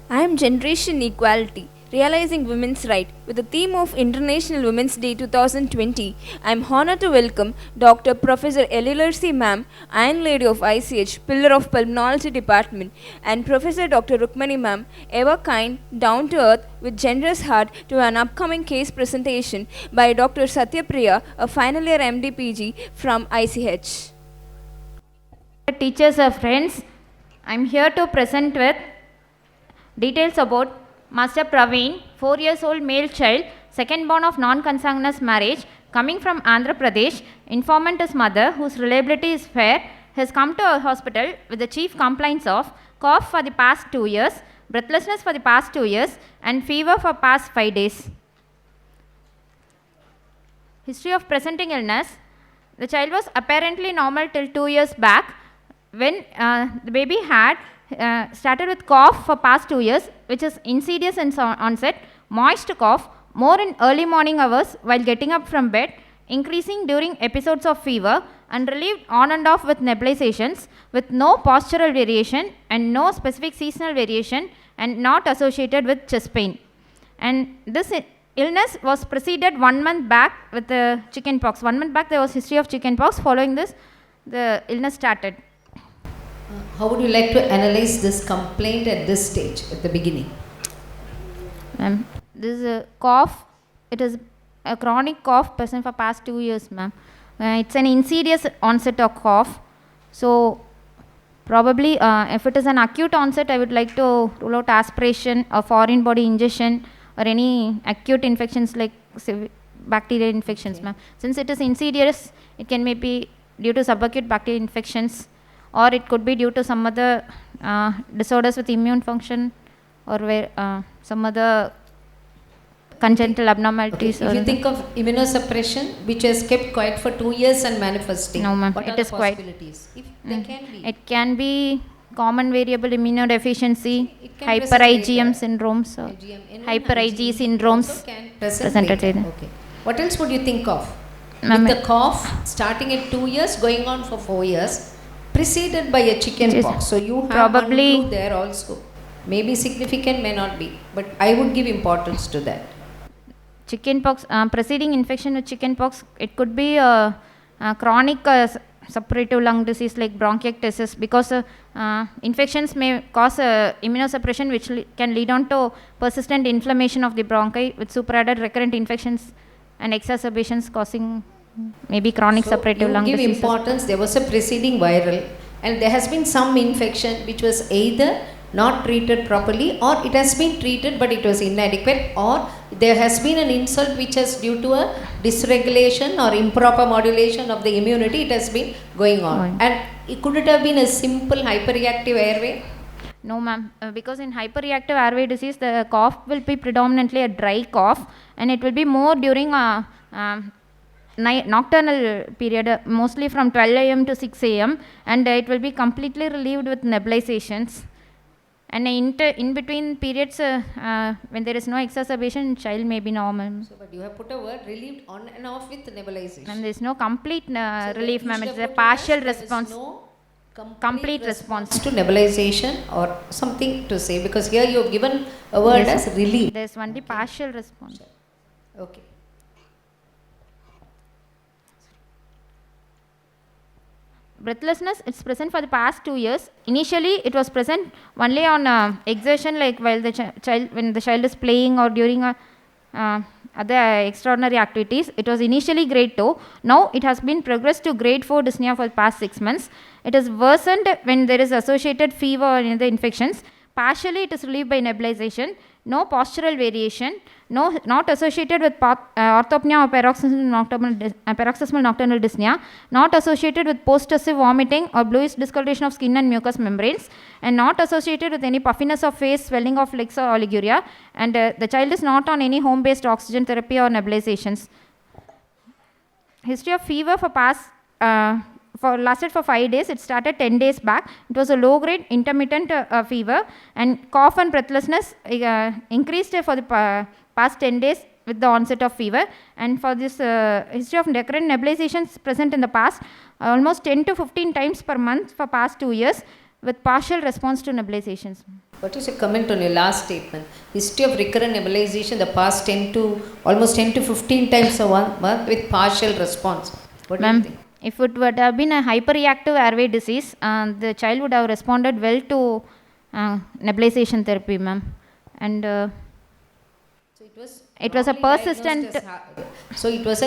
I am Generation Equality, Realizing Women's Right, with the theme of International Women's Day 2020. I am honored to welcome Dr. Professor Elilercy Ma'am, Iron Lady of ICH, Pillar of Pulmonology Department, and Professor Dr. Rukmani Ma'am, ever kind, down to earth, with generous heart, to an upcoming case presentation by Dr. Satyapriya, a final year MD-PG from ICH. Teachers or friends, I am here to present with details about Master Praveen, 4 years old male child, second born of non-consanguineous marriage, coming from Andhra Pradesh. Informant is mother, whose reliability is fair, has come to our hospital with the chief complaints of cough for the past 2 years, breathlessness for the past 2 years, and fever for past 5 days. History of presenting illness. The child was apparently normal till 2 years back, when the baby had started with cough for past 2 years, which is insidious in onset, moist cough, more in early morning hours while getting up from bed, increasing during episodes of fever, and relieved on and off with nebulizations, with no postural variation and no specific seasonal variation, and not associated with chest pain. And this illness was preceded 1 month back with the chicken pox. 1 month back there was history of chicken pox. Following this, the illness started. How would you like to analyze this complaint at this stage, at the beginning? This is a cough. It is a chronic cough present for past 2 years, ma'am. It's an insidious onset of cough. So, probably if it is an acute onset, I would like to rule out aspiration or foreign body ingestion or any acute infections like bacterial infections, ma'am. Since it is insidious, it can maybe due to subacute bacterial infections, or it could be due to some other disorders with immune function, or where some other congenital abnormalities. Okay. If you think of immunosuppression, which has kept quiet for 2 years and manifesting, no, ma'am, what it are is the quite. possibilities? If there can be. It can be common variable immunodeficiency, Hyper hyper IgM syndromes, or hyper IgE syndromes presented. Okay. What else would you think of? With the cough starting at 2 years, going on for 4 years, preceded by a chicken pox. So you have probably one clue there also. Maybe significant, may not be, but I would give importance to that. Chicken pox, preceding infection with chicken pox, it could be a chronic suppurative lung disease like bronchiectasis, because infections may cause immunosuppression, which can lead on to persistent inflammation of the bronchi with superadded recurrent infections and exacerbations causing maybe chronic suppurative lung disease. Give importance. There was a preceding viral, and there has been some infection which was either not treated properly, or it has been treated but it was inadequate, or there has been an insult which is due to a dysregulation or improper modulation of the immunity. It has been going on. And could it have been a simple hyperreactive airway? No, ma'am, because in hyperreactive airway disease, the cough will be predominantly a dry cough, and it will be more during nocturnal period, mostly from 12 a.m. to 6 a.m. and it will be completely relieved with nebulizations. And in between periods, when there is no exacerbation, child may be normal. So, but you have put a word relieved on and off with nebulization. And there is no complete relief, ma'am. It's a partial response. No complete response to nebulization or something to say, because here you have given a word as relief. There is only partial response. Okay. Breathlessness, it's present for the past 2 years. Initially, it was present only on exertion, like while the child, when the child is playing or during other extraordinary activities. It was initially grade 2. Now it has been progressed to grade 4 dyspnea for the past 6 months. It is worsened when there is associated fever or any other infections. Partially, it is relieved by nebulization. No postural variation. Not associated with orthopnea or paroxysmal nocturnal dyspnea. Not associated with post-tussive vomiting or bluish discoloration of skin and mucous membranes. And not associated with any puffiness of face, swelling of legs or oliguria. And the child is not on any home-based oxygen therapy or nebulizations. History of fever for past lasted for 5 days. It started 10 days back. It was a low-grade intermittent fever, and cough and breathlessness increased for the past 10 days with the onset of fever. And for this history of recurrent nebulizations present in the past, almost 10 to 15 times per month for past 2 years, with partial response to nebulizations. What is your comment on your last statement? History of recurrent nebulization the past 10 to almost 10 to 15 times a month with partial response. What do you Ma'am, think? if it would have been a hyperreactive airway disease, the child would have responded well to nebulization therapy, ma'am. And So it was it was a wrongly persistent diagnosed as so it was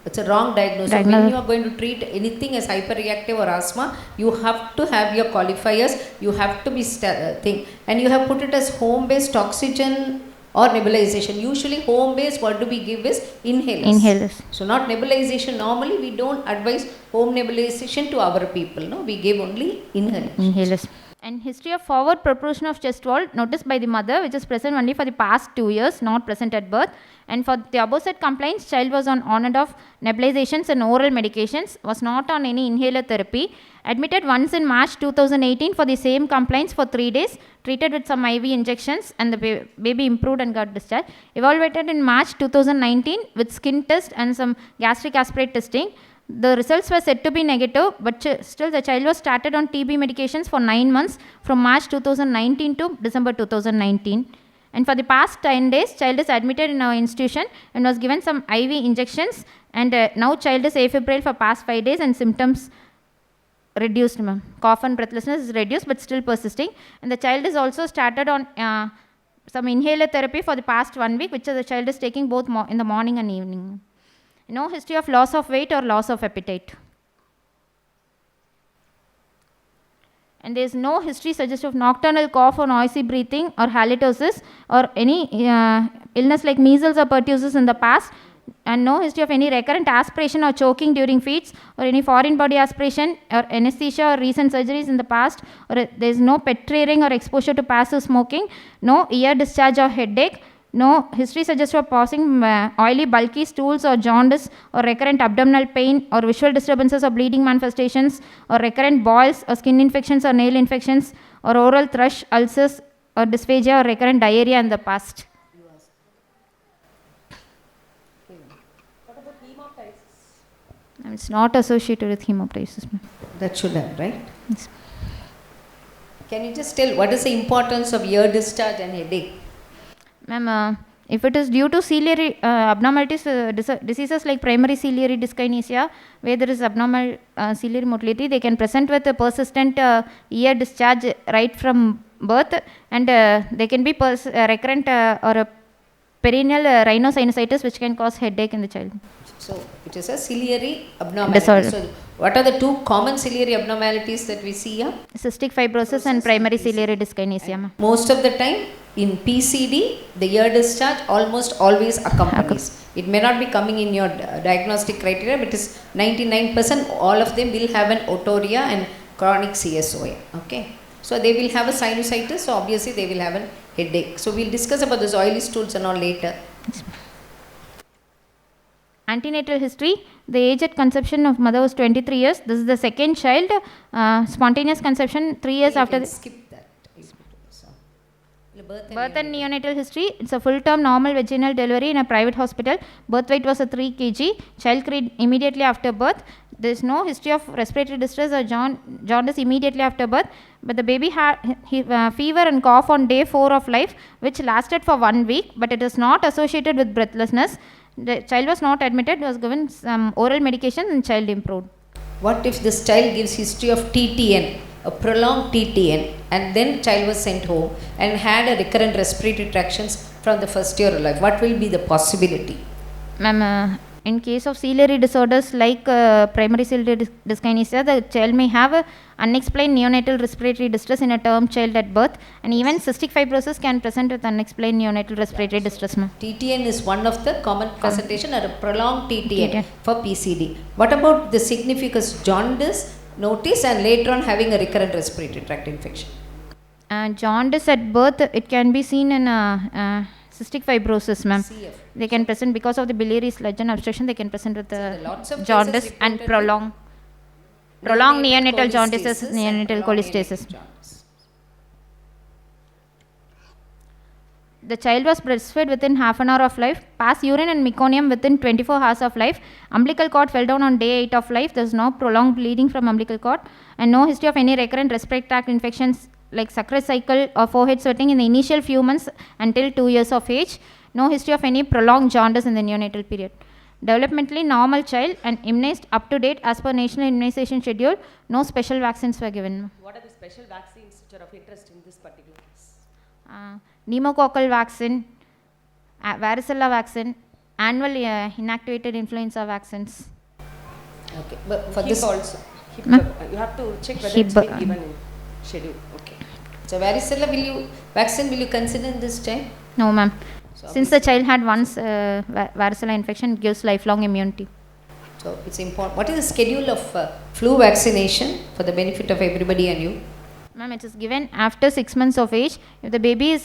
it's a wrong diagnosis. So when you are going to treat anything as hyperreactive or asthma, you have to have your qualifiers. You have to be thing, and you have put it as home-based oxygen or nebulization. Usually home-based, what do we give is inhalers. Inhalers. So not nebulization. Normally we don't advise home nebulization to our people. No, we give only inhalers. And history of forward protrusion of chest wall noticed by the mother, which is present only for the past 2 years, not present at birth. And for the above said complaints, child was on and off nebulizations and oral medications, was not on any inhaler therapy. Admitted once in March 2018 for the same complaints for 3 days, treated with some IV injections, and the baby improved and got discharged. Evaluated in March 2019 with skin test and some gastric aspirate testing. The results were said to be negative, but still the child was started on TB medications for 9 months from March 2019 to December 2019. And for the past 10 days, child is admitted in our institution and was given some IV injections, and now child is afebrile for past 5 days and symptoms reduced, ma'am. Cough and breathlessness is reduced but still persisting. And the child is also started on some inhaler therapy for the past 1 week, which the child is taking both in the morning and evening. No history of loss of weight or loss of appetite. And there is no history suggestive of nocturnal cough or noisy breathing or halitosis or any illness like measles or pertussis in the past, and no history of any recurrent aspiration or choking during feeds or any foreign body aspiration or anesthesia or recent surgeries in the past, or there is no pet rearing or exposure to passive smoking, no ear discharge or headache, no history suggestive of passing oily bulky stools or jaundice or recurrent abdominal pain or visual disturbances or bleeding manifestations or recurrent boils or skin infections or nail infections or oral thrush, ulcers or dysphagia or recurrent diarrhea in the past. What about hemoptysis? It's not associated with hemoptysis. That should have, right? Yes. Can you just tell what is the importance of ear discharge and headache? Ma'am, if it is due to ciliary abnormalities, diseases like primary ciliary dyskinesia, where there is abnormal ciliary motility, they can present with a persistent ear discharge right from birth, and they can be recurrent or a perennial rhinosinusitis, which can cause headache in the child. So it is a ciliary abnormality. Disorder. So what are the two common ciliary abnormalities that we see here? Cystic fibrosis and primary ciliary dyskinesia. Most of the time in PCD, the ear discharge almost always accompanies. It may not be coming in your diagnostic criteria, but it is 99% all of them will have an otorrhea and chronic CSOA. Okay. So they will have a sinusitis, so obviously they will have a headache. So we'll discuss about those oily stools and all later. Antenatal history, the age at conception of mother was 23 years. This is the second child, spontaneous conception 3 years after the skip that. birth and neonatal history. It's a full term normal vaginal delivery in a private hospital. Birth weight was a 3 kg. Child cried immediately after birth. There is no history of respiratory distress or jaundice immediately after birth, but the baby had fever and cough on day 4 of life, which lasted for 1 week, but it is not associated with breathlessness. The child was not admitted, was given some oral medication, and child improved. What if this child gives history of TTN, a prolonged TTN, and then child was sent home and had a recurrent respiratory tractions from the first year of life? What will be the possibility? Ma'am, in case of ciliary disorders like primary ciliary dyskinesia, the child may have a unexplained neonatal respiratory distress in a term child at birth, and even cystic fibrosis can present with unexplained neonatal respiratory distress. TTN is one of the common presentation, or a prolonged TTN for PCD. What about the significance jaundice, notice, and later on having a recurrent respiratory tract infection? Jaundice at birth, it can be seen in cystic fibrosis, ma'am. CF. They can present because of the biliary sludge and obstruction. They can present with lots of jaundice cases and reported prolonged neonatal jaundice is neonatal cholestasis. The child was breastfed within half an hour of life, passed urine and meconium within 24 hours of life. Umbilical cord fell down on day 8 of life. There is no prolonged bleeding from umbilical cord, and no history of any recurrent respiratory tract infections like success cycle or forehead sweating in the initial few months until 2 years of age. No history of any prolonged jaundice in the neonatal period. Developmentally normal child and immunized up to date as per national immunization schedule. No special vaccines were given. What are the special vaccines which are of interest in this particular case? Pneumococcal vaccine, varicella vaccine, annual inactivated influenza vaccines. Okay, but for Hip this also. Hip, you have to check whether Hip, it's been given in schedule. Okay. so varicella vaccine will you consider in this time? No, ma'am. So Since the child had once varicella infection, it gives lifelong immunity. So it's important. What is the schedule of flu vaccination for the benefit of everybody and you? Ma'am, it is given after 6 months of age. If the baby is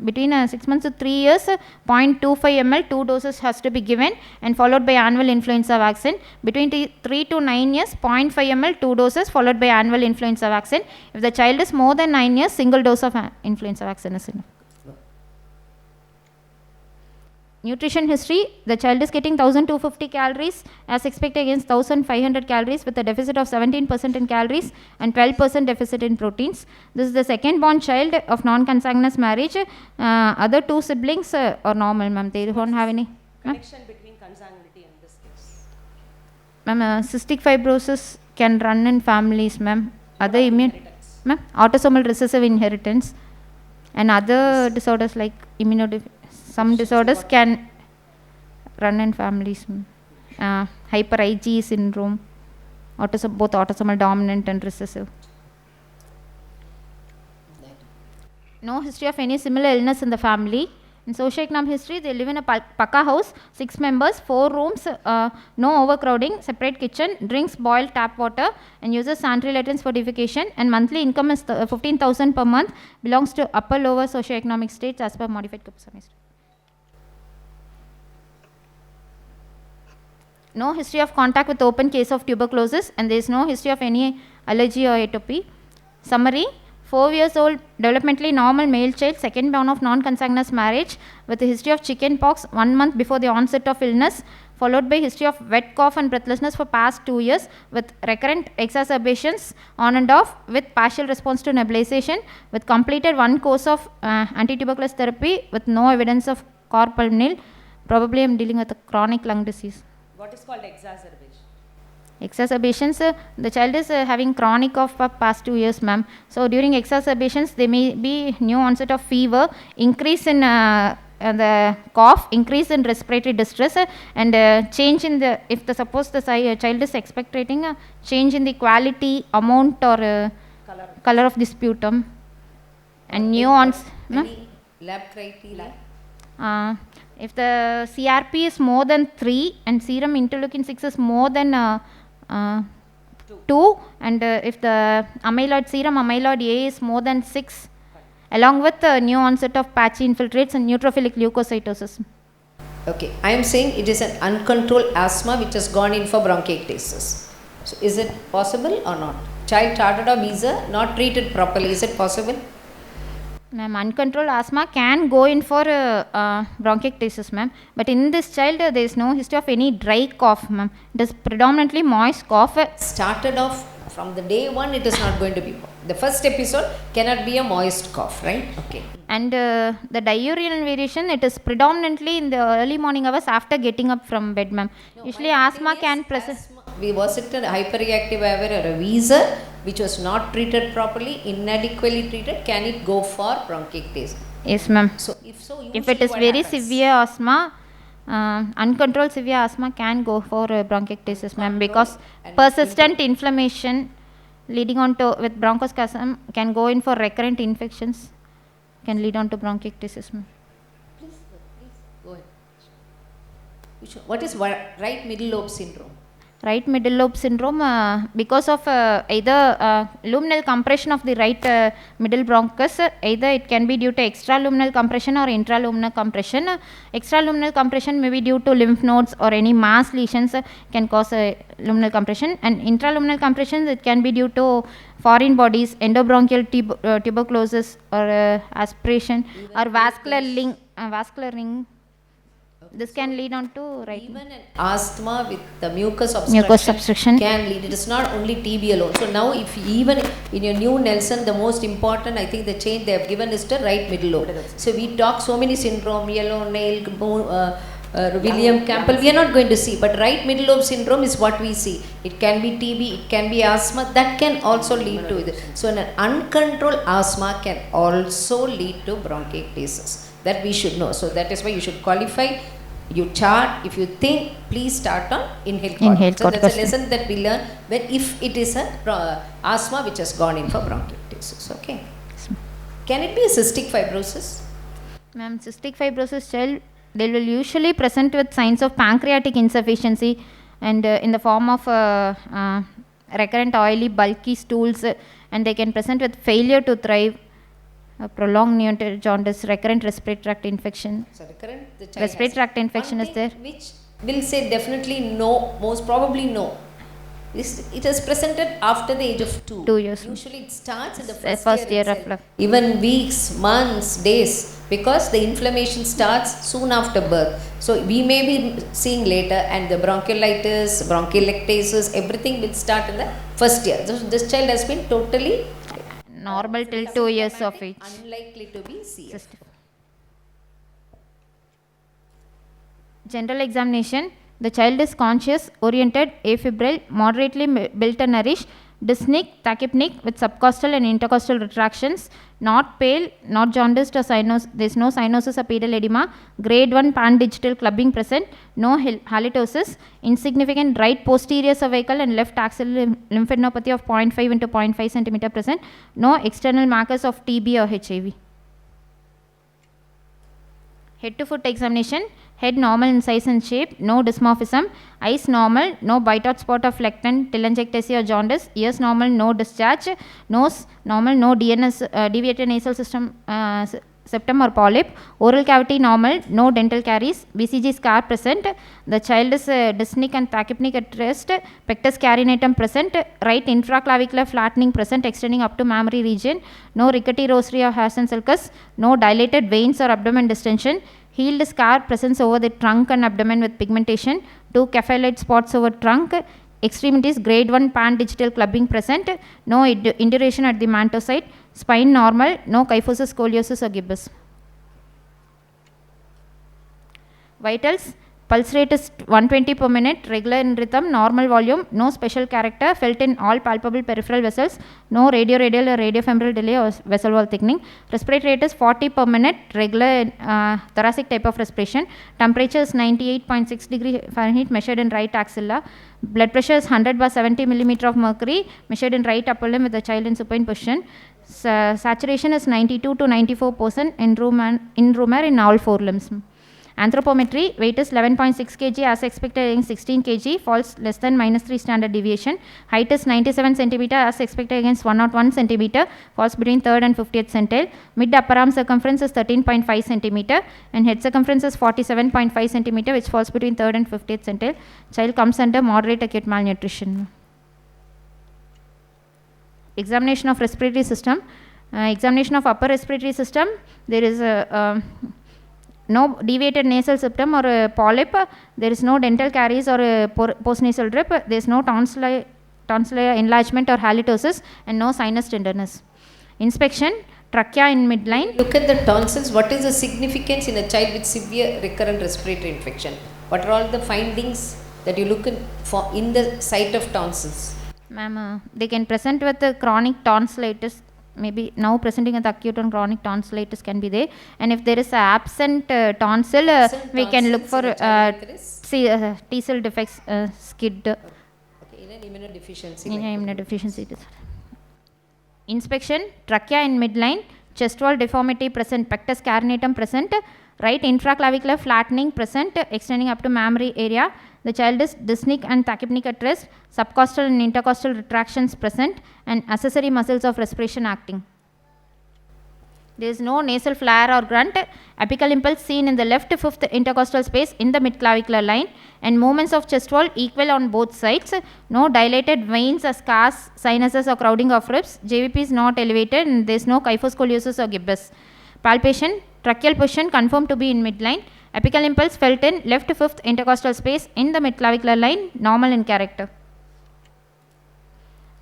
between 6 months to 3 years, 0.25 ml, 2 doses has to be given and followed by annual influenza vaccine. Between 3 to 9 years, 0.5 ml, 2 doses followed by annual influenza vaccine. If the child is more than 9 years, single dose of influenza vaccine is enough. Nutrition history, the child is getting 1250 calories as expected against 1500 calories with a deficit of 17% in calories and 12% deficit in proteins. This is the second born child of non-consanguineous marriage. Other 2 siblings are normal, ma'am. They don't have any Connection between consanguinity and this case. Ma'am, cystic fibrosis can run in families, ma'am. Other immune, ma'am, autosomal recessive inheritance and other disorders like some disorders can run in families. Hyper IgE syndrome, both autosomal dominant and recessive. No history of any similar illness in the family. In socioeconomic history, they live in a paka house, 6 members, 4 rooms, no overcrowding, separate kitchen, drinks boiled tap water and uses sanitary latrines for defecation, and monthly income is 15,000 per month, belongs to upper lower socioeconomic states as per modified Kupsami. No history of contact with open case of tuberculosis, and there is no history of any allergy or atopy. Summary: 4 years old, developmentally normal male child, second born of non-consanguineous marriage with a history of chicken pox 1 month before the onset of illness, followed by history of wet cough and breathlessness for past 2 years with recurrent exacerbations on and off with partial response to nebulization, with completed 1 course of anti-tuberculous therapy with no evidence of carpal nil. Probably I am dealing with a chronic lung disease. What is called exacerbation? Exacerbations, the child is having chronic cough for past 2 years, ma'am. So during exacerbations, there may be new onset of fever, increase in the cough, increase in respiratory distress, and change in the, if the suppose the child is expectorating, change in the quality, amount or color of the sputum, and new onset. Any lab criteria? If the CRP is more than 3 and serum interleukin 6 is more than 2, and if the serum amyloid A is more than 6, along with new onset of patchy infiltrates and neutrophilic leukocytosis. Okay, I am saying it is an uncontrolled asthma which has gone in for bronchiectasis. So is it possible or not? Child started a visa, not treated properly. Is it possible? Ma'am, uncontrolled asthma can go in for bronchiectasis, ma'am. But in this child, there is no history of any dry cough, ma'am. It is predominantly moist cough. Started off from the day 1, it is not going to be. The first episode cannot be a moist cough, right? Okay. And the diurnal variation, it is predominantly in the early morning hours after getting up from bed, ma'am. No, usually asthma can present. Was it a hyperreactive avar or a wheezer which was not treated properly, inadequately treated? Can it go for bronchiectasis? Yes, ma'am. So if so, If it is very severe asthma, uncontrolled severe asthma can go for bronchiectasis, ma'am, because persistent inflammation leading on to with bronchospasm can go in for recurrent infections, can lead on to bronchiectasis, ma'am. Please go ahead. What is right middle lobe syndrome? Right middle lobe syndrome, because of either luminal compression of the right middle bronchus, either it can be due to extraluminal compression or intraluminal compression. Extraluminal compression may be due to lymph nodes or any mass lesions can cause luminal compression, and intraluminal compression it can be due to foreign bodies, endobronchial tuberculosis or aspiration or vascular ring. This can lead on to Even an asthma with the mucus mucus obstruction. can lead. It is not only TB alone. So now, if even in your new Nelson, the most important, I think, the change they have given is the right middle lobe. So we talk so many syndrome, yellow nail, William Campbell. We are not going to see, but right middle lobe syndrome is what we see. It can be TB, it can be asthma. That can also lead to it. So an uncontrolled asthma can also lead to bronchiectasis. That we should know. So that is why you should qualify. You chart. If you think, please start on inhaled corticosteroid. So that's a lesson that we learn when if it is a asthma which has gone in for bronchiectasis. Okay. Can it be a cystic fibrosis? Ma'am, cystic fibrosis child, they will usually present with signs of pancreatic insufficiency and in the form of recurrent oily bulky stools, and they can present with failure to thrive, prolonged neonatal jaundice, recurrent respiratory tract infection. So recurrent, the child Respiratory tract infection is there. Which will say definitely no, most probably no. It is presented after the age of 2. 2 years. Usually it starts in the First year of itself. life. Even weeks, months, days, because the inflammation starts soon after birth. So we may be seeing later, and the bronchiolitis, bronchiectasis, everything will start in the first year. So this child has been totally Normal till 2 years of age. unlikely to be CF. General examination. The child is conscious, oriented, afebrile, moderately built and nourished, dyspneic, tachypneic with subcostal and intercostal retractions, not pale, not jaundiced or there is no cyanosis or pedal edema, grade 1 pan-digital clubbing present, no halitosis, insignificant right posterior cervical and left axial lymphadenopathy of 0.5 into 0.5 centimeter present, no external markers of TB or HIV. Head to foot examination. Head normal in size and shape, no dysmorphism. Eyes normal, no bite out spot of lectin, telangiectasia or jaundice. Ears normal, no discharge. Nose normal, no deviated nasal septum or polyp. Oral cavity normal, no dental caries. BCG scar present. The child is dyspneic and tachypneic at rest. Pectus carinatum present. Right infraclavicular flattening present extending up to mammary region. No rickety rosary or Hassan sulcus. No dilated veins or abdomen distension. Healed scar presence over the trunk and abdomen with pigmentation. 2 caphyloid spots over trunk. Extremities grade 1 pan-digital clubbing present. No induration at the manto site. Spine normal. No kyphosis, scoliosis or gibbous. Vitals. Pulse rate is 120 per minute, regular in rhythm, normal volume, no special character, felt in all palpable peripheral vessels, no radioradial or radiofemoral delay or vessel wall thickening. Respiratory rate is 40 per minute, regular thoracic type of respiration. Temperature is 98.6 degree Fahrenheit measured in right axilla. Blood pressure is 100/70 millimeter of mercury measured in right upper limb with the child in supine position. Saturation is 92 to 94% in room in all 4 limbs. Anthropometry, weight is 11.6 kg as expected against 16 kg, falls less than -3 standard deviation. Height is 97 cm as expected against 101 cm, falls between 3rd and 50th centile. Mid upper arm circumference is 13.5 cm and head circumference is 47.5 cm, which falls between 3rd and 50th centile. Child comes under moderate acute malnutrition. Examination of respiratory system. Examination of upper respiratory system, there is no deviated nasal septum or polyp, there is no dental caries or postnasal drip, there is no tonsillar enlargement or halitosis, and no sinus tenderness. Inspection, trachea in midline. Look at the tonsils. What is the significance in a child with severe recurrent respiratory infection? What are all the findings that you look for in the site of tonsils? Ma'am, they can present with chronic tonsillitis. Maybe now presenting with acute and chronic tonsillitis can be there, and if there is a absent tonsil, we can look for T cell defects, SCID. Okay, in an immunodeficiency. In immunodeficiency. Inspection, trachea in midline, chest wall deformity present, pectus carinatum present, right infraclavicular flattening present extending up to mammary area. The child is dyspneic and tachypneic at rest, subcostal and intercostal retractions present, and accessory muscles of respiration acting. There is no nasal flare or grunt. Apical impulse seen in the left 5th intercostal space in the midclavicular line, and movements of chest wall equal on both sides. No dilated veins or scars, sinuses or crowding of ribs. JVP is not elevated, and there is no kyphoscoliosis or gibbous. Palpation, tracheal position confirmed to be in midline. Apical impulse felt in left fifth intercostal space in the midclavicular line, normal in character.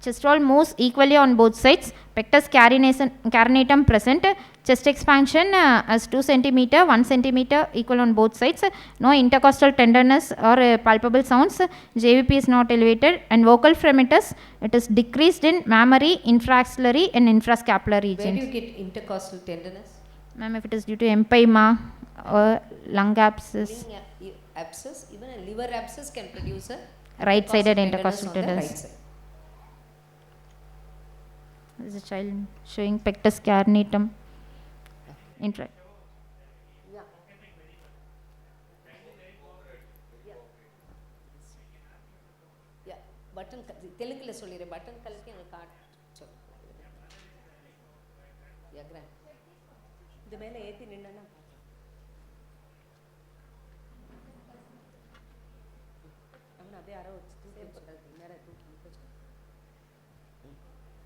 Chest wall moves equally on both sides. Pectus carinatum present. Chest expansion as 2 cm, 1 cm equal on both sides. No intercostal tenderness or palpable sounds. JVP is not elevated. And vocal fremitus, it is decreased in mammary, infraaxillary and infrascapular regions. Where do you get intercostal tenderness? Ma'am, if it is due to empyema or lung abscess. Lung abscess, even a liver abscess can produce a Right-sided intercostal on the right tenderness. side. This is a child showing pectus carinatum. Yeah. Yeah. Button தெலுங்குல சொல்லிறேன் button கலக்கி எனக்கு காட்டு யா grand இந்த மேல ஏத்தி நின்னா அவன் அப்படியே யாரோ தூக்கி போடுறது நேரா தூக்கி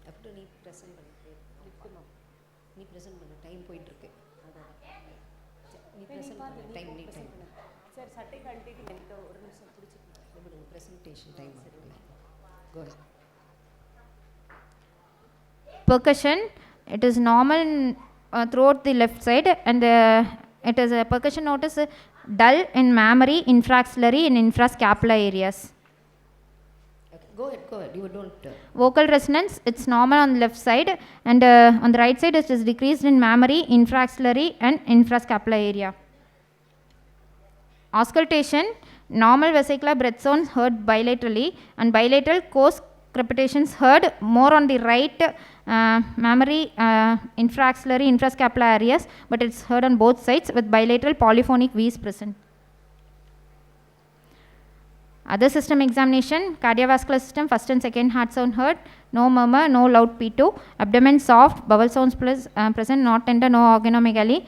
அப் டு நீ பிரசன்ட் பண்ணு லிஃப்ட்மா நீ பிரசன்ட் பண்ணு டைம் போயிட்டு இருக்கு அதான் நீ பிரசன்ட் பண்ணு டைம் நீ டைம் சார் சட்டை கழட்டிட்டு எனக்கு ஒரு நிமிஷம் பிடிச்சிட்டு விடுங்க presentation time go Percussion, it is normal throughout the left side, and it is a percussion notice dull in mammary, infraaxillary and infrascapular areas. Okay, go ahead, you don't Vocal resonance, it's normal on the left side, and on the right side it is decreased in mammary, infraaxillary and infrascapular area. Auscultation, normal vesicular breath sounds heard bilaterally, and bilateral coarse crepitations heard more on the right mammary, infraaxillary, infrascapular areas, but it's heard on both sides with bilateral polyphonic V's present. Other system examination, cardiovascular system, first and second heart sound heard, no murmur, no loud P2, abdomen soft, bowel sounds present, not tender, no organomegaly.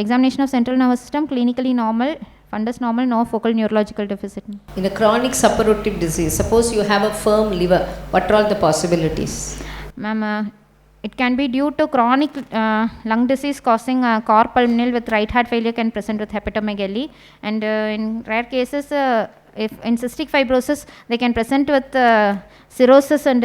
Examination of central nervous system, clinically normal, fundus normal, no focal neurological deficit. In a chronic suppurative disease, suppose you have a firm liver, what are all the possibilities? Ma'am, it can be due to chronic lung disease causing cor pulmonale with right heart failure can present with hepatomegaly, and in rare cases, if in cystic fibrosis, they can present with cirrhosis and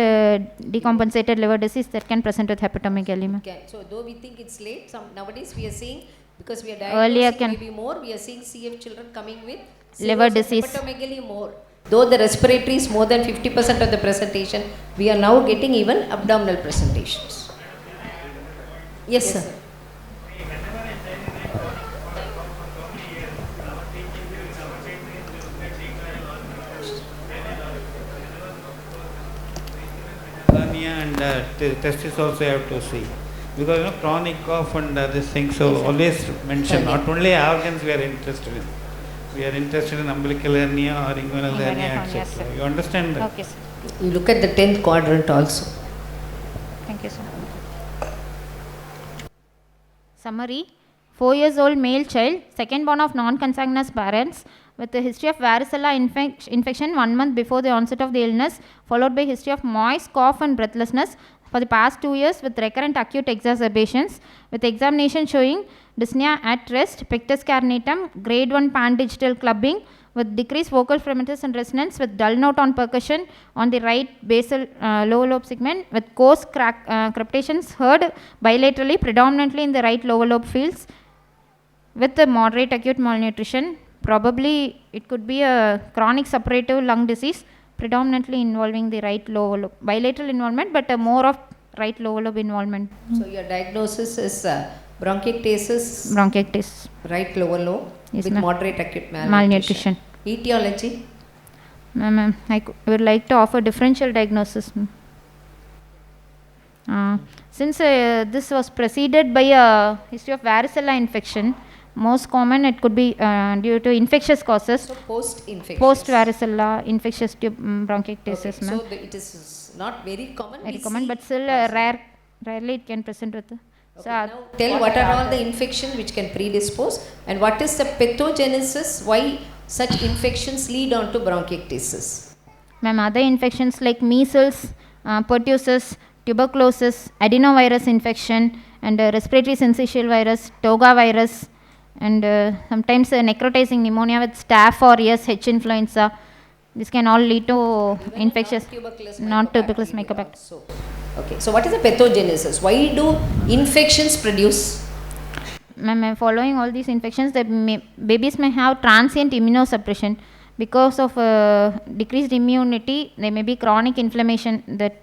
decompensated liver disease that can present with hepatomegaly. Okay. So though we think it's late, nowadays we are seeing, because we are Earlier diagnosing maybe more, we are seeing CF children coming with liver cirrhosis, disease. hepatomegaly more. Though the respiratory is more than 50% of the presentation, we are now getting even abdominal presentations. Yes, sir. Hernia and testis also have to see, because chronic cough and this thing, so always mention, not only organs we are interested in. We are interested in umbilical hernia or inguinal hernia, etc. Yes, You understand that? Okay, sir. You look at the 10th quadrant also. Thank you, sir. Summary: 4 years old male child, second born of non-consanguineous parents, with a history of varicella infection 1 month before the onset of the illness, followed by history of moist cough and breathlessness for the past 2 years with recurrent acute exacerbations, with examination showing dyspnea at rest, pectus carinatum, grade 1 pan-digital clubbing, with decreased vocal fremitus and resonance, with dull note on percussion on the right basal lower lobe segment, with coarse crepitations heard bilaterally, predominantly in the right lower lobe fields, with the moderate acute malnutrition. Probably it could be a chronic suppurative lung disease, predominantly involving the right lower lobe, bilateral involvement, but more of right lower lobe involvement. So your diagnosis is bronchiectasis, right lower lobe, yes, with moderate acute malnutrition. Etiology? Ma'am, I would like to offer differential diagnosis. Since this was preceded by a history of varicella infection, most common it could be due to infectious causes. So post-infectious. Post-varicella infectious bronchiectasis. Okay. So it is not very common. Very common, but still rarely it can present with. Okay. Now tell what are all the infections which can predispose, and what is the pathogenesis, why such infections lead on to bronchiectasis? Ma'am, other infections like measles, pertussis, tuberculosis, adenovirus infection, and respiratory syncytial virus, toga virus, and sometimes necrotizing pneumonia with staph or H influenza. This can all lead to infectious, non-tuberculous mycobacteria. Also. Okay, so what is the pathogenesis? Why do infections produce? Ma'am, following all these infections, the babies may have transient immunosuppression because of decreased immunity. There may be chronic inflammation that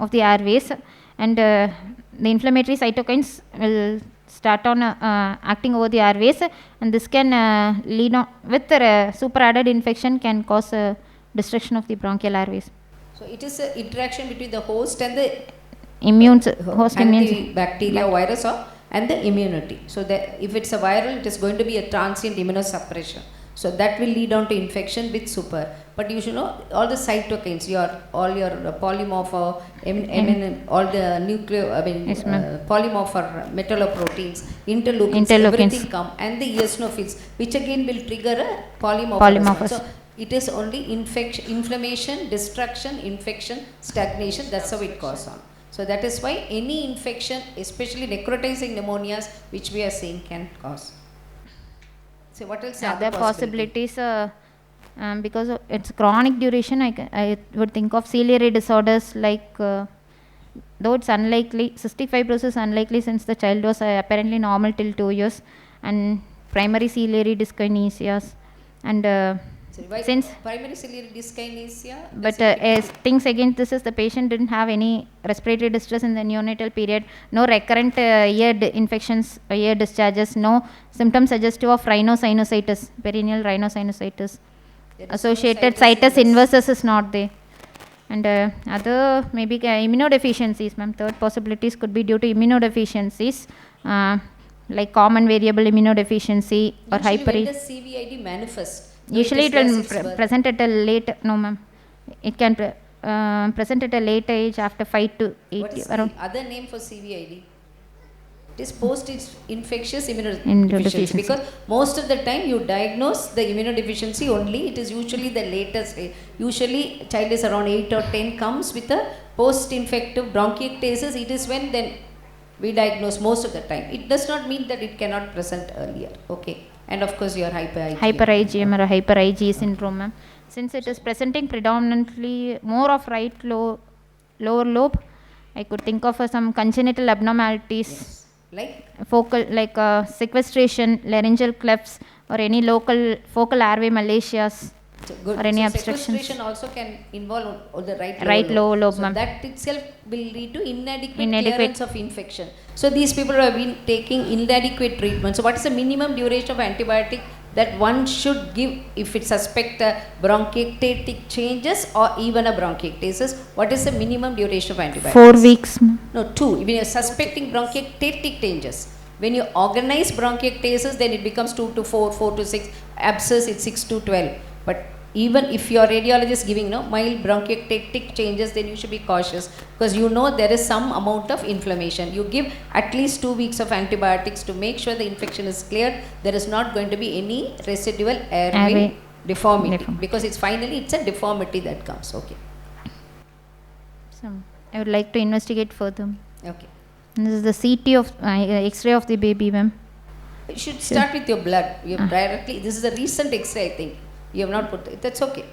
of the airways, and the inflammatory cytokines will start on acting over the airways, and this can lead on with the superadded infection can cause destruction of the bronchial airways. So it is an interaction between the host and the Host immune bacteria, virus, or and the immunity. So that if it's a viral, it is going to be a transient immunosuppression. So that will lead on to infection with super. But you should know all the cytokines, all your polymorph, all the polymorph metalloproteins, interleukins, everything come, and the eosinophils, which again will trigger a polymorphism. So it is only inflammation, destruction, infection, stagnation. That's how it goes on. So that is why any infection, especially necrotizing pneumonias, which we are seeing, can cause. So what else are the possibilities? Because of its chronic duration, I would think of ciliary disorders like, though it's unlikely, cystic fibrosis is unlikely since the child was apparently normal till 2 years, and primary ciliary dyskinesias, and since primary ciliary dyskinesia, but as things against this is the patient didn't have any respiratory distress in the neonatal period, no recurrent ear infections, ear discharges, no symptoms suggestive of rhinosinusitis, perennial rhinosinusitis. Associated situs inversus is not there, and other maybe immunodeficiencies, ma'am. Third possibilities could be due to immunodeficiencies, like common variable immunodeficiency or hyper. When does CVID manifest? Usually it will present at a late, no ma'am, it can present at a late age after 5 to 8 what is around. The other name for CVID? It is post-infectious immunodeficiency, because most of the time you diagnose the immunodeficiency only, it is usually the latest age. Usually child is around 8 or 10, comes with a post-infective bronchiectasis. It is when then we diagnose most of the time. It does not mean that it cannot present earlier. Okay. And of course your hyper IgM or hyper IgE syndrome, ma'am. Since it is presenting predominantly more of right lower lobe, I could think of some congenital abnormalities. Yes. Like focal, like sequestration, laryngeal clefts, or any local focal airway malasias, or any obstructions. Sequestration also can involve the right lower lobe, so ma'am. that itself will lead to inadequate clearance of infection. So these people have been taking inadequate treatment. So what is the minimum duration of antibiotic that one should give if it suspect bronchiectatic changes or even a bronchiectasis? What is the minimum duration of antibiotics? 4 weeks. No, 2. When you are suspecting bronchiectatic changes. When you organize bronchiectasis, then it becomes 2 to 4, 4 to 6. Abscess, it's 6 to 12. But even if your radiologist giving mild bronchiectatic changes, then you should be cautious, because you know there is some amount of inflammation. You give at least 2 weeks of antibiotics to make sure the infection is cleared. There is not going to be any residual airway deformity, because it's a deformity that comes. Okay. So I would like to investigate further. Okay. And this is the CT of X-ray of the baby, ma'am. You should start with your blood. You directly. This is a recent X-ray, I think. You have not put it. That's okay.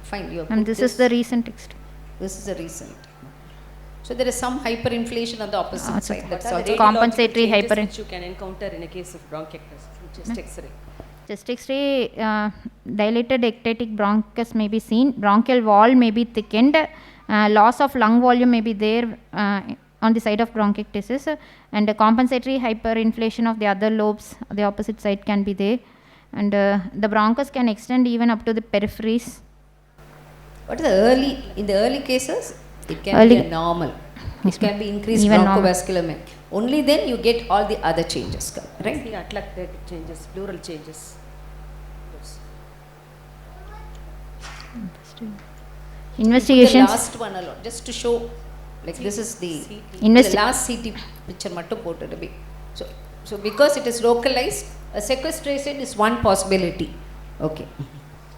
Fine. You have and put this is the recent X-ray. This is a recent. So there is some hyperinflation on the opposite side. That's also compensatory hyperinflation which you can encounter in a case of bronchiectasis, chest X-ray. Chest X-ray, dilated ectatic bronchus may be seen. Bronchial wall may be thickened. Loss of lung volume may be there on the side of bronchiectasis, and a compensatory hyperinflation of the other lobes, the opposite side can be there. And the bronchus can extend even up to the peripheries. What is in the early cases, it can be a normal. It can be increased bronchoscopy. Only then you get all the other changes, right? The atlectic changes, pleural changes. Investigations. The last one alone, just to show, like this is the last CT picture mattu pottadu. So because it is localized, a sequestration is one possibility. Okay.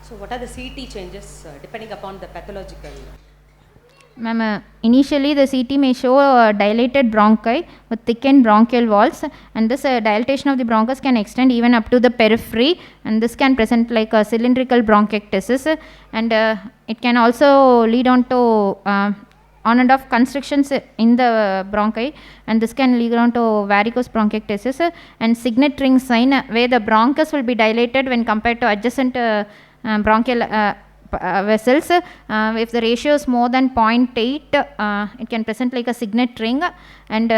So what are the CT changes depending upon the pathological? Ma'am, initially the CT may show dilated bronchi with thickened bronchial walls, and this dilatation of the bronchus can extend even up to the periphery, and this can present like a cylindrical bronchiectasis, and it can also lead on to on and off constrictions in the bronchi, and this can lead on to varicose bronchiectasis and signet ring sign, where the bronchus will be dilated when compared to adjacent bronchial vessels. If the ratio is more than 0.8, it can present like a signet ring, and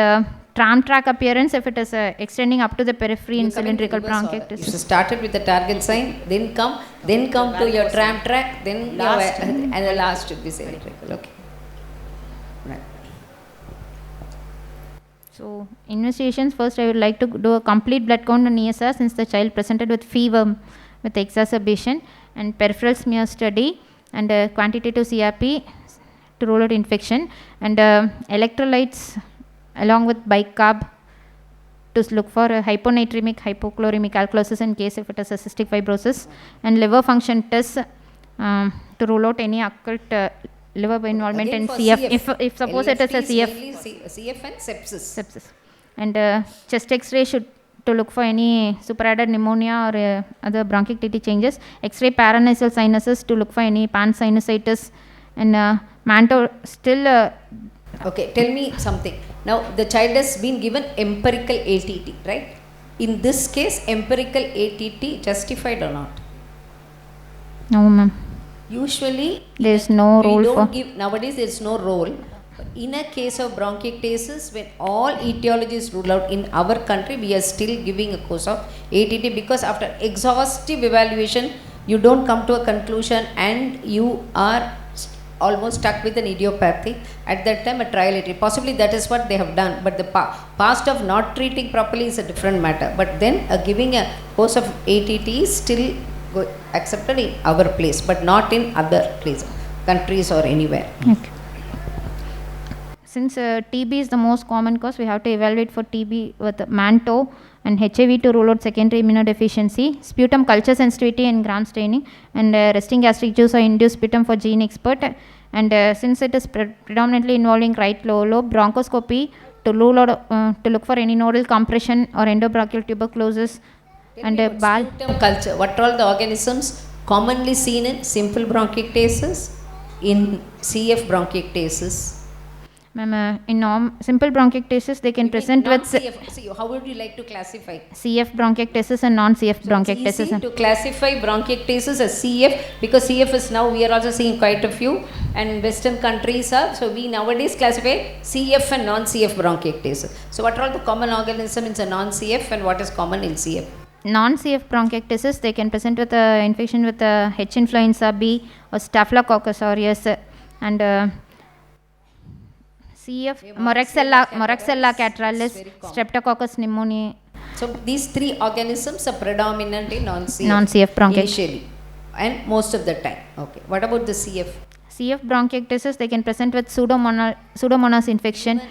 tram track appearance if it is extending up to the periphery in cylindrical bronchiectasis. You started with the target sign, then come to your tram track, then last, and the last should be cylindrical. Okay. Right. So investigations, first I would like to do a complete blood count on ESR since the child presented with fever with exacerbation, and peripheral smear study, and quantitative CRP to rule out infection, and electrolytes along with bicarb to look for hyponatremic, hypochloremic alkalosis in case if it is a cystic fibrosis, and liver function tests to rule out any occult liver involvement in CF. If suppose it is a CF and sepsis. And chest X-ray should to look for any superadded pneumonia or other bronchiectatic changes. X-ray paranasal sinuses to look for any pansinusitis, and Manto still. Okay, tell me something. Now the child has been given empirical ATT, right? In this case, empirical ATT justified or not? No, ma'am. Usually there is no role for. Nowadays there is no role. In a case of bronchiectasis, when all etiology is ruled out in our country, we are still giving a course of ATT, because after exhaustive evaluation, you don't come to a conclusion and you are almost stuck with an idiopathy. At that time, a trial ATT. Possibly that is what they have done, but the past of not treating properly is a different matter. But then giving a course of ATT is still accepted in our place, but not in other places, countries or anywhere. Okay. Since TB is the most common cause, we have to evaluate for TB with Manto and HIV to rule out secondary immunodeficiency, sputum culture sensitivity and gram staining, and resting gastric juice or induced sputum for gene expert. And since it is predominantly involving right lower lobe, bronchoscopy to rule out to look for any nodal compression or endobronchial tuberculosis. And sputum culture. What are all the organisms commonly seen in simple bronchiectasis, in CF bronchiectasis? Ma'am, in simple bronchiectasis, they can present with. See, how would you like to classify? CF bronchiectasis and non-CF bronchiectasis. It's easy to classify bronchiectasis as CF, because CF is now, we are also seeing quite a few, and Western countries are, so we nowadays classify CF and non-CF bronchiectasis. So what are all the common organisms in non-CF and what is common in CF? Non-CF bronchiectasis, they can present with infection with H. influenza B or Staphylococcus aureus, and CF, Moraxella catarrhalis, Streptococcus pneumoniae. So these three organisms are predominantly non-CF bronchiectasis initially and most of the time. Okay. What about the CF? CF bronchiectasis, they can present with Pseudomonas infection.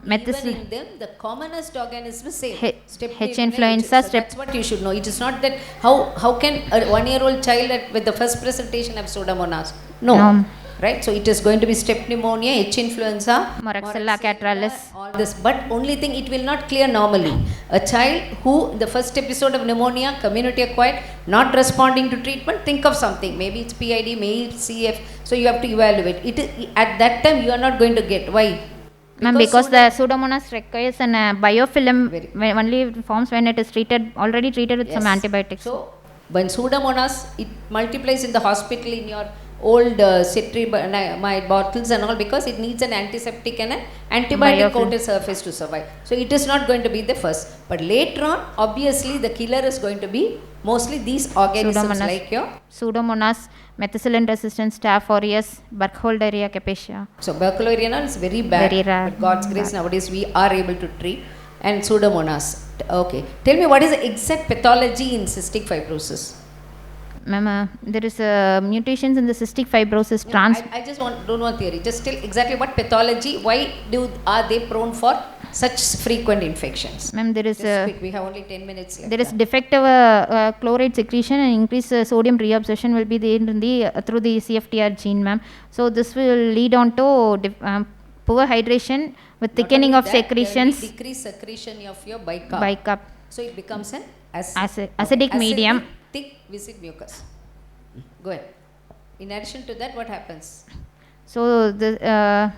Even in them, the commonest organism is same. H. influenza. So that's what you should know. It is not that how can a 1-year-old child with the first presentation have Pseudomonas? No. Right, so it is going to be strep pneumonia, H. influenza, Moraxella catarrhalis, all this. But only thing, it will not clear normally. A child who the first episode of pneumonia, community acquired, not responding to treatment, think of something. Maybe it's PID, maybe it's CF. So you have to evaluate. At that time you are not going to get. Why? Because the Pseudomonas requires an biofilm only forms when it is already treated with some antibiotics. So when Pseudomonas, it multiplies in the hospital in your old citramide bottles and all, because it needs an antiseptic and an antibiotic coated surface to survive. So it is not going to be the first. But later on, obviously the killer is going to be mostly these organisms like your Pseudomonas, methicillin resistant Staph aureus, Burkholderia capacia. So Burkholderia is very bad. Very rare. But God's grace, nowadays we are able to treat. And Pseudomonas. Okay. Tell me, what is the exact pathology in cystic fibrosis? Ma'am, there is mutations in the cystic fibrosis I just don't want theory. Just tell exactly what pathology, why are they prone for such frequent infections? Ma'am, there is quick, we have only 10 minutes left. there is defective chloride secretion and increased sodium reabsorption will be there in the through the CFTR gene, ma'am. So this will lead on to poor hydration with thickening of secretions. Decrease secretion of your bicarb. Bicarb. So it becomes an acidic medium. Thick viscid mucus. Go ahead. In addition to that, what happens? So the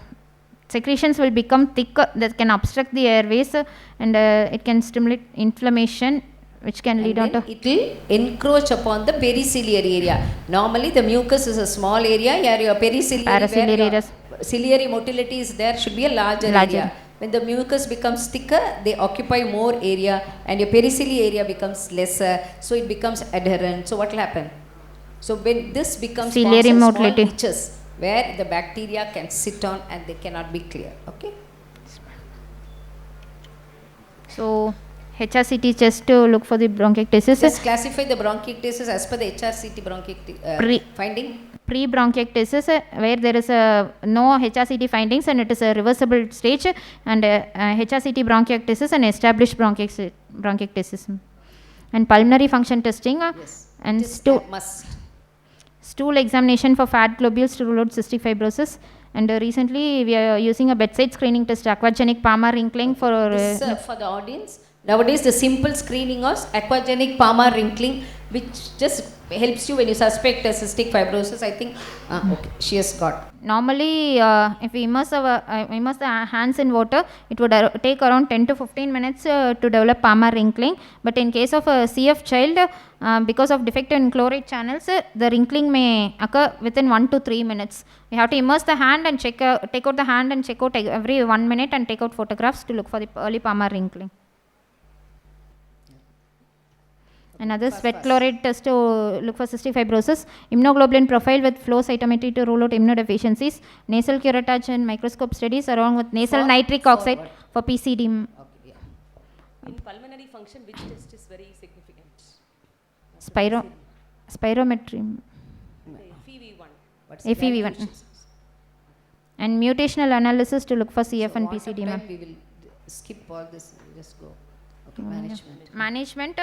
secretions will become thicker that can obstruct the airways and it can stimulate inflammation, which can lead on to. It will encroach upon the periciliary area. Normally, the mucus is a small area. Here, your periciliary ciliary motility is there, should be a larger area. When the mucus becomes thicker, they occupy more area, and your periciliary area becomes lesser, so it becomes adherent. So what will happen? So when this becomes ciliary motility, small niches where the bacteria can sit on and they cannot be clear. Okay. So HRCT just to look for the bronchiectasis. Just classify the bronchiectasis as per the HRCT bronchiectasis finding. Pre-bronchiectasis where there is no HRCT findings and it is a reversible stage, and HRCT bronchiectasis and established bronchiectasis. And pulmonary function testing and stool examination for fat globules to rule out cystic fibrosis. And recently we are using a bedside screening test, aquagenic Palmar wrinkling for for the audience. Nowadays the simple screening of aquagenic Palmar wrinkling, which just helps you when you suspect a cystic fibrosis. I think okay, she has got. Normally if we immerse the hands in water, it would take around 10 to 15 minutes to develop Palmar wrinkling. But in case of a CF child, because of defect in chloride channels, the wrinkling may occur within 1 to 3 minutes. We have to immerse the hand and take out the hand and check out every 1 minute and take out photographs to look for the early Palmar wrinkling. Another sweat chloride test to look for cystic fibrosis, immunoglobulin profile with flow cytometry to rule out immunodeficiencies, nasal curettage and microscope studies along with nasal nitric oxide for PCD. Okay, in pulmonary function, which test is very significant? Spirometry. FEV1. And mutational analysis to look for CF and PCD. We will skip all this and just go. Okay, management.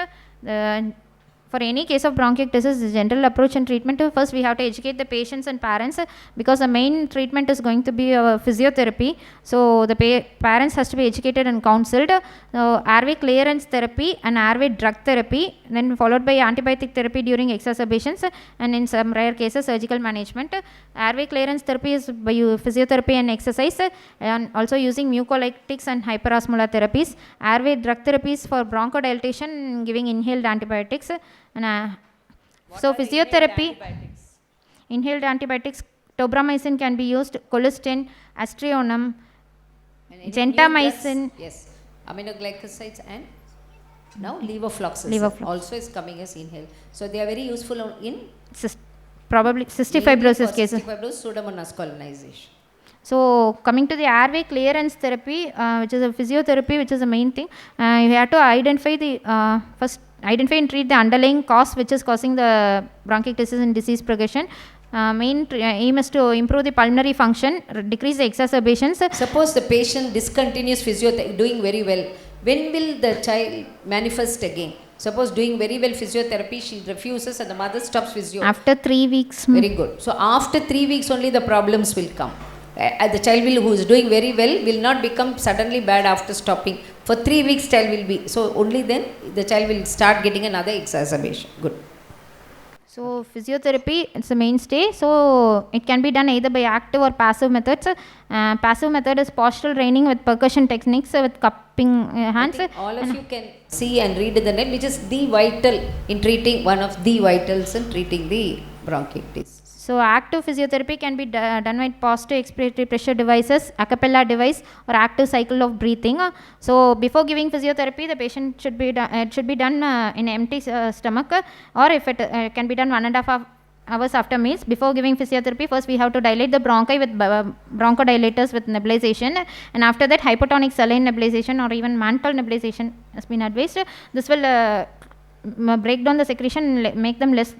For any case of bronchiectasis, the general approach and treatment, first we have to educate the patients and parents, because the main treatment is going to be physiotherapy. So the parents has to be educated and counseled. Airway clearance therapy and airway drug therapy, then followed by antibiotic therapy during exacerbations, and in some rare cases surgical management. Airway clearance therapy is by physiotherapy and exercise, and also using mucolytics and hyperosmolar therapies. Airway drug therapies for bronchodilation, giving inhaled antibiotics. And so physiotherapy, inhaled antibiotics, tobramycin can be used, colistin, aztreonam, gentamicin. Yes, aminoglycosides and now levofloxacin also is coming as inhaled. So they are very useful in probably cystic fibrosis cases. Cystic fibrosis, Pseudomonas colonization. So coming to the airway clearance therapy, which is a physiotherapy, which is the main thing, you have to identify the identify and treat the underlying cause which is causing the bronchiectasis and disease progression. Main aim is to improve the pulmonary function, decrease the exacerbations. Suppose the patient discontinues physiotherapy, doing very well. When will the child manifest again? Suppose doing very well physiotherapy, she refuses and the mother stops physio. After 3 weeks. Very good. So after 3 weeks only the problems will come. The child who is doing very well will not become suddenly bad after stopping. For 3 weeks child will be, so only then the child will start getting another exacerbation. Good. So physiotherapy, it's a mainstay. So it can be done either by active or passive methods. Passive method is postural training with percussion techniques with cupping hands. All of you can see and read the net, which is the vital in treating, one of the vitals in treating the bronchiectasis. So active physiotherapy can be done with positive expiratory pressure devices, a cappella device, or active cycle of breathing. So before giving physiotherapy, the patient should be it should be done in empty stomach, or if it can be done 1.5 hours after meals. Before giving physiotherapy, first we have to dilate the bronchi with bronchodilators with nebulization, and after that hypotonic saline nebulization or even mantle nebulization has been advised. This will break down the secretion and make them less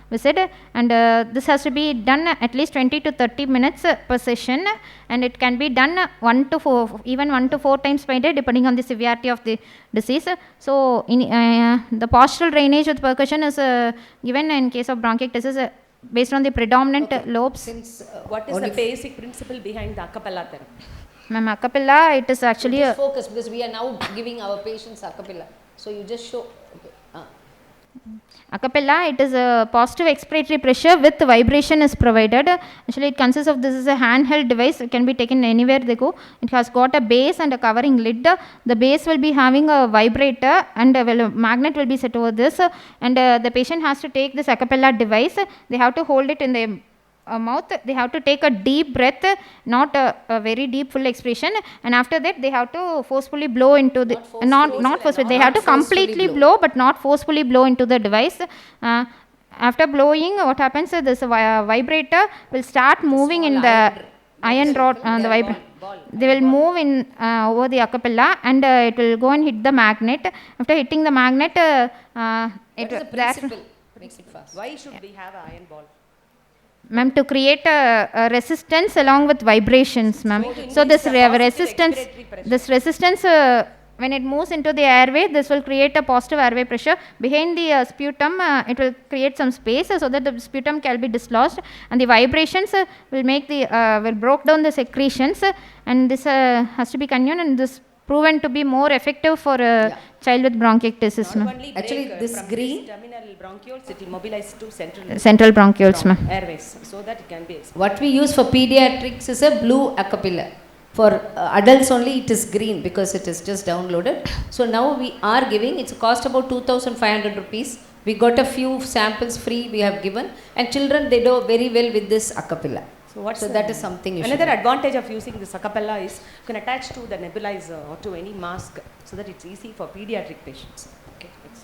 viscid, and this has to be done at least 20 to 30 minutes per session, and it can be done 1 to 4, even 1 to 4 times per day depending on the severity of the disease. So in the postural drainage with percussion is given in case of bronchiectasis based on the predominant lobes. Since What is the basic principle behind the a cappella therapy? Ma'am, a cappella, it is actually just focus, because we are now giving our patients a cappella. So you just show. Okay. a cappella, it is a positive expiratory pressure with vibration is provided. Actually, it consists of, this is a handheld device, it can be taken anywhere they go. It has got a base and a covering lid. The base will be having a vibrator, and a magnet will be set over this, and the patient has to take this a cappella device. They have to hold it in the mouth. They have to take a deep breath, not a very deep full expiration, and after that they have to forcefully blow into the not forcefully, they have to completely blow, but not forcefully blow into the device. After blowing, what happens is this vibrator will start moving in the iron rod, the vibrator. They will move in over the a cappella, and it will go and hit the magnet. After hitting the magnet, What is the principle? Makes it fast. Why should we have an iron ball? Ma'am, to create a resistance along with vibrations, ma'am. So this resistance, when it moves into the airway, this will create a positive airway pressure. Behind the sputum, it will create some space so that the sputum can be dislodged, and the vibrations will make the will broke down the secretions, and this has to be continued, and this proven to be more effective for a child with bronchiectasis, ma'am. Actually, this green terminal bronchioles, it will mobilize to central bronchioles, ma'am. airways, so that it can be expanded. what we use for pediatrics is a blue a cappella. For adults only it is green, because it is just downloaded. So now we are giving, it's cost about 2,500 rupees. We got a few samples free we have given, and children, they do very well with this a cappella. So that is something you another should advantage of using this a cappella is you can attach to the nebulizer or to any mask, so that it's easy for pediatric patients. Okay, next.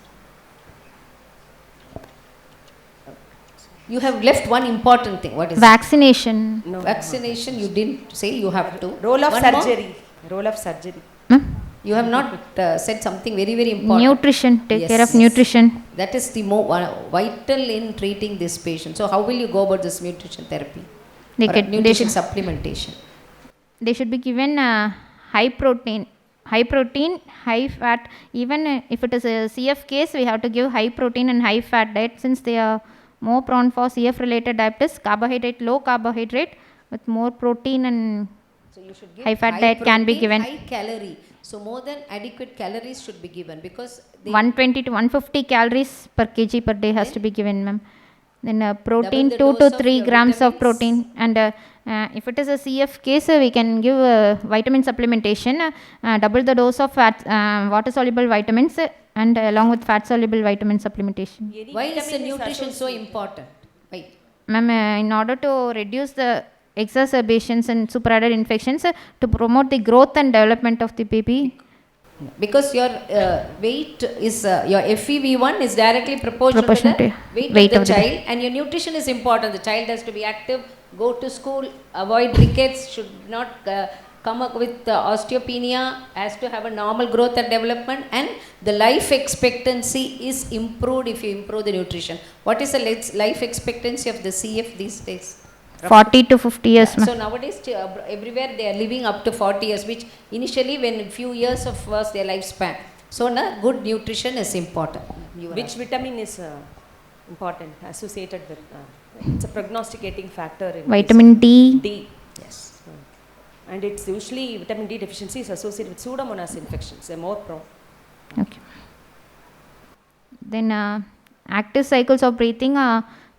You have left one important thing. What is Vaccination. No, vaccination? You didn't say you have to. Role of One more? surgery. Role of surgery. You have not said something very, very important. Nutrition, take care of Yes. nutrition. That is the more vital in treating this patient. So how will you go about this nutrition therapy? They Or get, nutrition supplementation. they should be given high protein, high fat. Even if it is a CF case, we have to give high protein and high fat diet, since they are more prone for CF related diabetes. Carbohydrate, low carbohydrate with more protein, and So you should give high fat diet can be protein, given. high calorie. So more than adequate calories should be given, because they 120 to 150 calories per kg per day has to be given, ma'am. Then protein, the 2 dose to of 3 your grams of vitamins. protein, and if it is a CF case, we can give vitamin supplementation, double the dose of fat, water soluble vitamins, and along with fat soluble vitamin supplementation. Any why is the vitamin nutrition so associated- important? Why? Ma'am, in order to reduce the exacerbations and superadded infections, to promote the growth and development of the baby. Because your weight is your FEV1 is directly proportional Proportional to to the weight weight of of the the child, and your nutrition is important. The child has to be active, go to school, avoid rickets, should not come up with osteopenia, has to have a normal growth and development, and the life expectancy is improved if you improve the nutrition. What is the life expectancy of the CF these days? 40 to 50 years, ma'am. So nowadays everywhere they are living up to 40 years, which initially when few years of was their lifespan. So good nutrition is important. Which vitamin is important, associated with, it's a prognosticating factor in Vitamin D. D. Yes. And it's usually vitamin D deficiency is associated with Pseudomonas infections. They're more prone. Okay. Then active cycles of breathing,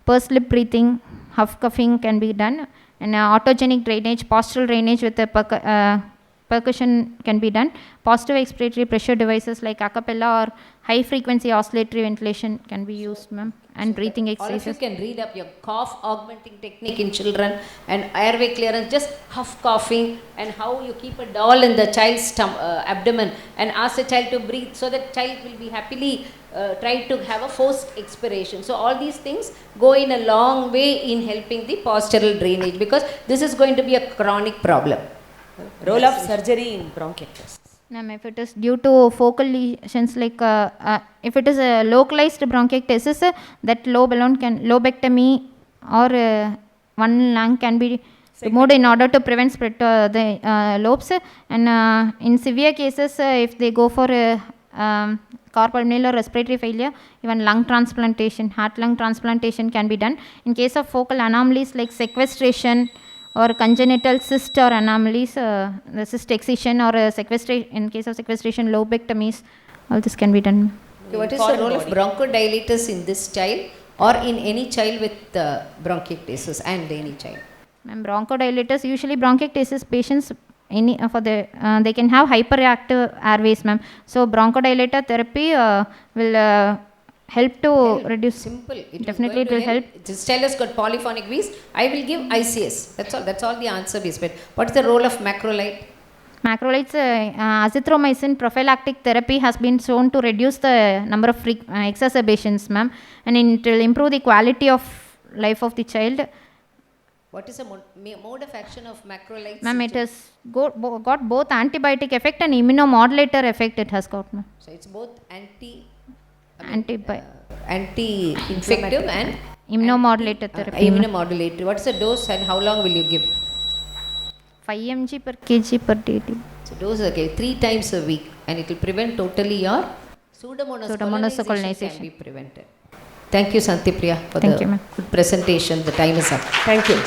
pursed lip breathing, huff coughing can be done, and autogenic drainage, postural drainage with a percussion can be done. Positive expiratory pressure devices like a cappella or high frequency oscillatory ventilation can be used, ma'am, and breathing All of you exercises. can read up your cough augmenting technique in children and airway clearance, just huff coughing, and how you keep a doll in the child's abdomen and ask the child to breathe, so that child will be happily try to have a forced expiration. So all these things go in a long way in helping the postural drainage, because this is going to be a chronic problem. Role of surgery in bronchiectasis. Ma'am, if it is due to focal lesions, like if it is a localized bronchiectasis, that lobectomy or one lung can be removed in order to prevent spread to the lobes. And in severe cases, if they go for carpal respiratory failure, even lung transplantation, heart lung transplantation can be done. In case of focal anomalies like sequestration or congenital cyst or anomalies, the cyst excision or in case of sequestration, lobectomies, all this can be done. Okay, what is the role of bronchodilators in this child or in any child with bronchiectasis and any child? Ma'am, bronchodilators, usually bronchiectasis patients, they can have hyperactive airways, ma'am. So bronchodilator therapy will help to reduce. Simple. Definitely it will help. This child has got polyphonic wheeze. I will give ICS. That's all the answer is. But what is the role of macrolide? Macrolides, azithromycin prophylactic therapy has been shown to reduce the number of exacerbations, ma'am, and it will improve the quality of life of the child. What is the mode of action of macrolides? Ma'am, it has got both antibiotic effect and immunomodulator effect it has got, ma'am. So it's both anti-infective and immunomodulator therapy. Immunomodulator. What's the dose and how long will you give? 5 mg per kg per day. So dose 3 times a week, and it will prevent totally your Pseudomonas colonization can be prevented. Thank you, Santipriya, for the good presentation. The time is up. Thank you.